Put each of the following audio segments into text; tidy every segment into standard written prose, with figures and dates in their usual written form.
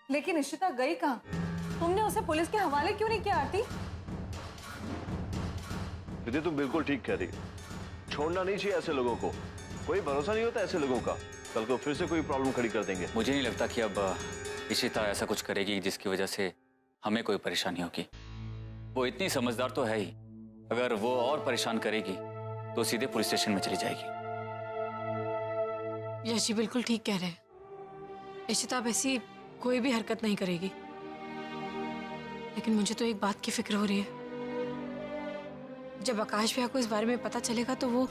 लेकिन इशिता गई कहाँ? तुमने उसे पुलिस के हवाले क्यों नहीं किया आरती? दीदी तुम बिल्कुल ठीक कह रही हो, छोड़ना नहीं चाहिए ऐसे लोगों को। कोई भरोसा नहीं होता ऐसे लोगों का, कल को फिर से कोई प्रॉब्लम खड़ी कर देंगे। मुझे नहीं लगता कि अब इशिता ऐसा कुछ करेगी जिसकी वजह से हमें कोई परेशानी होगी। वो इतनी समझदार तो है ही, अगर वो और परेशान करेगी तो सीधे पुलिस स्टेशन में चली जाएगी। यश जी बिल्कुल ठीक कह रहे हैं। इशिता अब ऐसी कोई भी हरकत नहीं करेगी। लेकिन मुझे तो एक बात की फिक्र हो रही है, जब आकाश भैया को इस बारे में पता चलेगा तो वो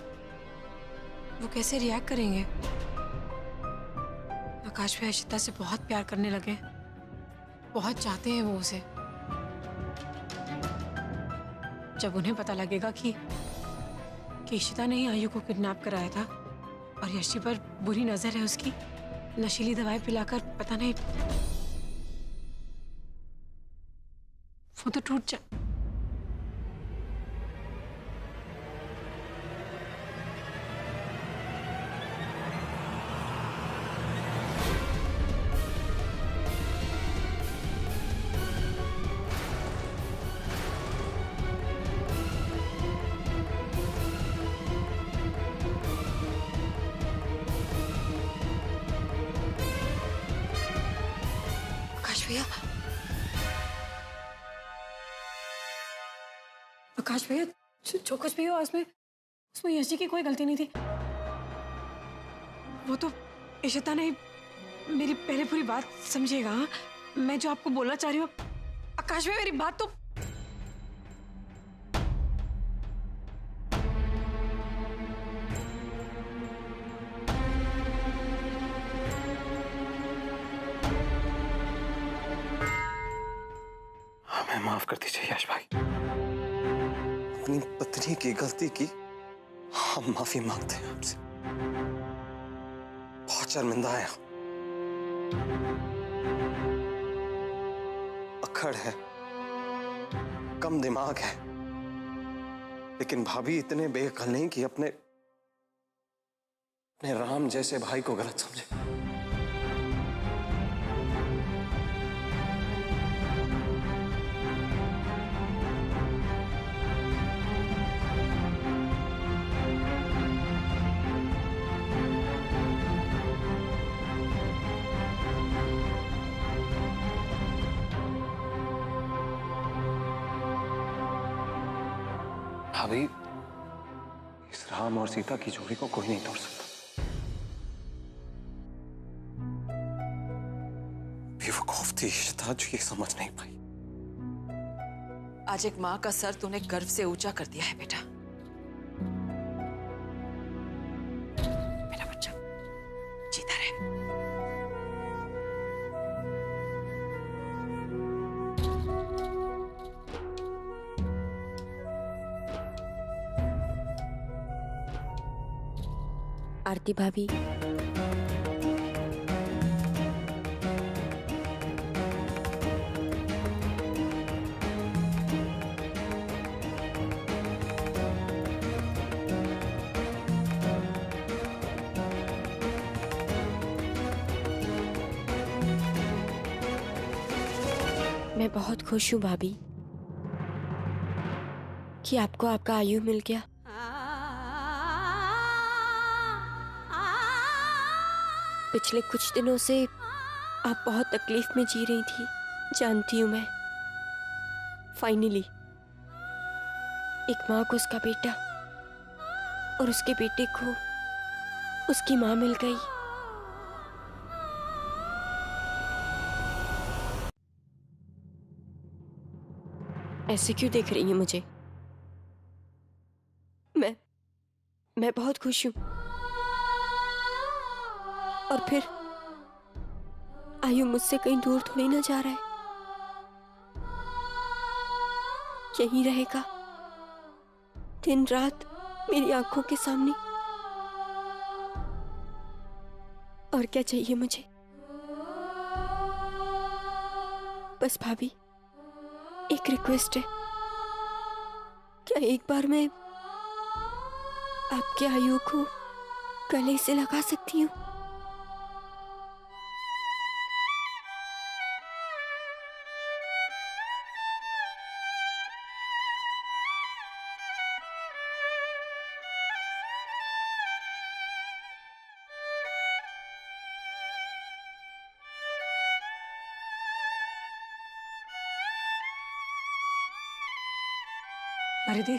कैसे रिएक्ट करेंगे। आकाश भैया इशिता से बहुत प्यार करने लगे, बहुत चाहते हैं वो उसे। जब उन्हें पता लगेगा कि इशिता ने ही आयु को किडनैप कराया था और यश जी पर बुरी नजर है उसकी, नशीली दवाई पिलाकर, पता नहीं वो तो टूट जा। आकाश भैया, जो कुछ भी हो उसमें यश जी की कोई गलती नहीं थी। वो तो इशिता ने मेरी पहले पूरी बात समझिएगा। मैं जो आपको बोलना चाह रही हूँ, आकाश भैया मेरी बात तो हमें माफ कर दीजिए यश भाई, अपनी पत्नी की गलती की हम माफी मांगते हैं आपसे। बहुत शर्मिंदा है, अक्खड़ है, कम दिमाग है, लेकिन भाभी इतने बेअक्ल नहीं कि अपने राम जैसे भाई को गलत समझे। भाभी, इस राम और सीता की जोड़ी को कोई नहीं तोड़ सकता। बेवकूफ थी इशिता जो ये समझ नहीं पाई। आज एक माँ का सर तूने गर्व से ऊंचा कर दिया है बेटा। मेरा बच्चा जीता रहे। आरती भाभी, मैं बहुत खुश हूँ भाभी कि आपको आपका आयु मिल गया। पिछले कुछ दिनों से आप बहुत तकलीफ में जी रही थी, जानती हूँ मैं। फाइनली एक माँ को उसका बेटा और उसके बेटे को उसकी माँ मिल गई। ऐसे क्यों देख रही हैं मुझे? मैं बहुत खुश हूं। और फिर आयु मुझसे कहीं दूर थोड़ी ना जा रहा है, यहीं रहेगा दिन रात मेरी आंखों के सामने। और क्या चाहिए मुझे? बस भाभी एक रिक्वेस्ट है, क्या एक बार मैं आपके आयु को गले से लगा सकती हूँ? परिधि,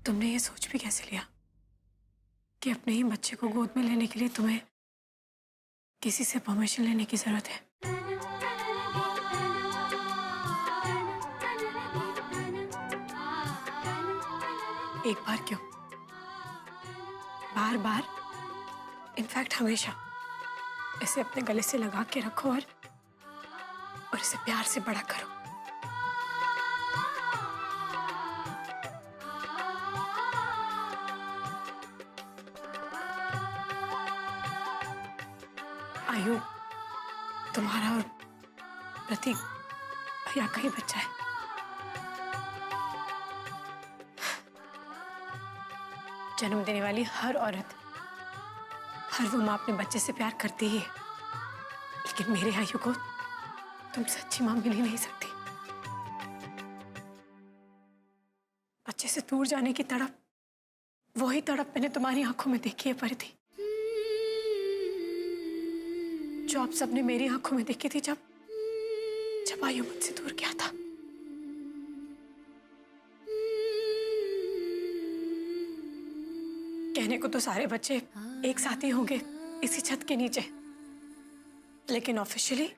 तुमने ये सोच भी कैसे लिया कि अपने ही बच्चे को गोद में लेने के लिए तुम्हें किसी से परमिशन लेने की जरूरत है? एक बार क्यों, बार बार, इनफैक्ट हमेशा इसे अपने गले से लगा के रखो और इसे प्यार से बड़ा करो। आयु तुम्हारा और प्रतीक भैया का ही बच्चा है। जन्म देने वाली हर औरत, हर वो माँ अपने बच्चे से प्यार करती ही है, लेकिन मेरे आयु को तुम सच्ची माँ मिल ही नहीं सकती। बच्चे से दूर जाने की तड़प, वही तड़प मैंने तुम्हारी आंखों में देखी है परिधि, जो आप सबने मेरी आंखों में देखी थी जब आयु मुझसे दूर गया था। कहने को तो सारे बच्चे एक साथ ही होंगे इसी छत के नीचे, लेकिन ऑफिशियली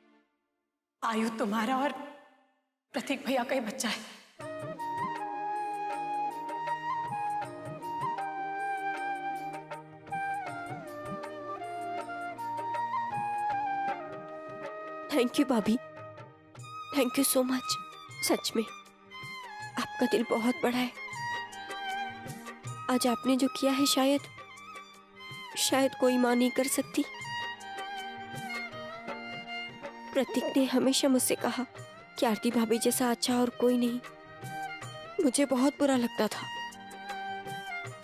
आयु तुम्हारा और प्रतीक भैया का ही बच्चा है। थैंक यू भाभी, थैंक यू सो मच। सच में आपका दिल बहुत बड़ा है। आज आपने जो किया है शायद कोई माँ नहीं कर सकती। प्रतीक ने हमेशा मुझसे कहा कि आरती भाभी जैसा अच्छा और कोई नहीं। मुझे बहुत बुरा लगता था,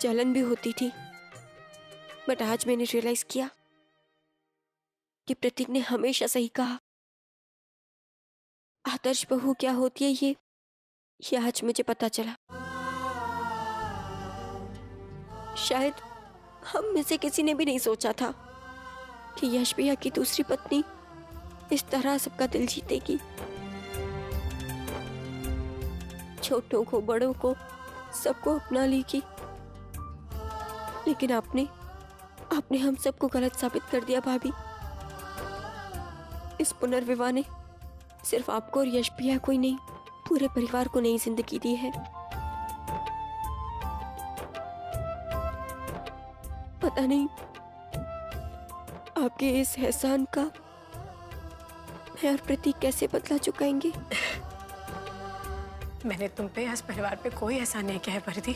जलन भी होती थी, बट आज मैंने रियलाइज किया कि प्रतीक ने हमेशा सही कहा। आदर्श बहू क्या होती है ये आज मुझे पता चला। शायद हम में से किसी ने भी नहीं सोचा था कि यश भैया की दूसरी पत्नी इस तरह सबका दिल जीतेगी। छोटों को बड़ों को सबको अपना लेगी, लेकिन आपने हम सबको गलत साबित कर दिया भाभी। इस पुनर्विवाह ने सिर्फ आपको और यश भैया को ही नहीं, पूरे परिवार को नई जिंदगी दी है। पता नहीं आपके इस एहसान का मैं और प्रतीक कैसे बदला चुकाएंगे। मैंने तुम पे, इस परिवार पे कोई एहसान नहीं किया है परिधि।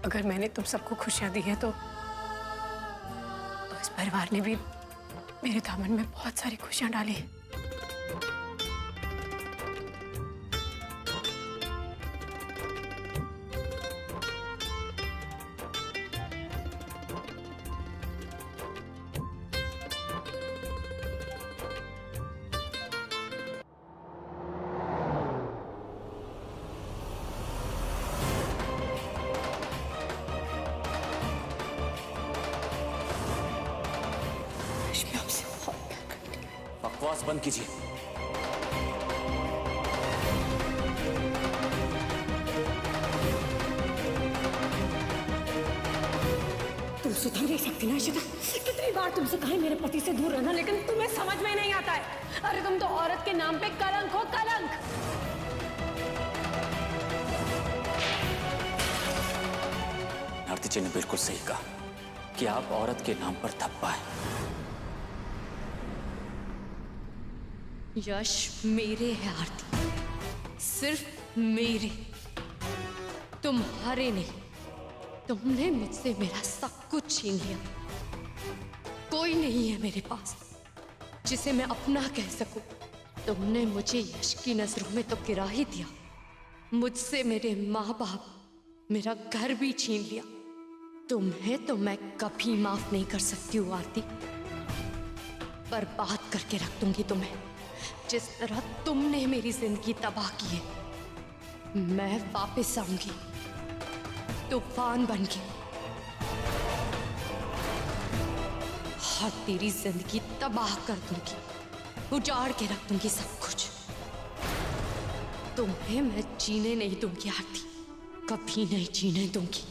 अगर मैंने तुम सबको खुशियां दी हैं तो इस परिवार ने भी मेरे दामन में बहुत सारी खुशियां डाली हैं। बकवास बंद कीजिए। तुम सुधर नहीं सकती ना इशिता। कितनी बार तुमसे कहा मेरे पति से दूर रहना, लेकिन तुम्हें समझ में नहीं आता है। अरे तुम तो औरत के नाम पे कलंक हो, कलंक। आरती जी ने बिल्कुल सही कहा कि आप औरत के नाम पर धब्बा है। यश मेरे है आरती, सिर्फ मेरे, तुम्हारे नहीं। तुमने मुझसे मेरा सब कुछ छीन लिया। कोई नहीं है मेरे पास जिसे मैं अपना कह सकूं। तुमने मुझे यश की नजरों में तो गिरा ही दिया, मुझसे मेरे माँ बाप, मेरा घर भी छीन लिया। तुम्हें तो मैं कभी माफ नहीं कर सकती हूँ आरती। पर बात करके रख दूंगी तुम्हें। जिस तरह तुमने मेरी जिंदगी तबाह की है, मैं वापस आऊंगी तूफान बन के और तेरी जिंदगी तबाह कर दूंगी। उजाड़ के रख दूंगी सब कुछ। तुम्हें मैं जीने नहीं दूंगी आरती, कभी नहीं जीने दूंगी।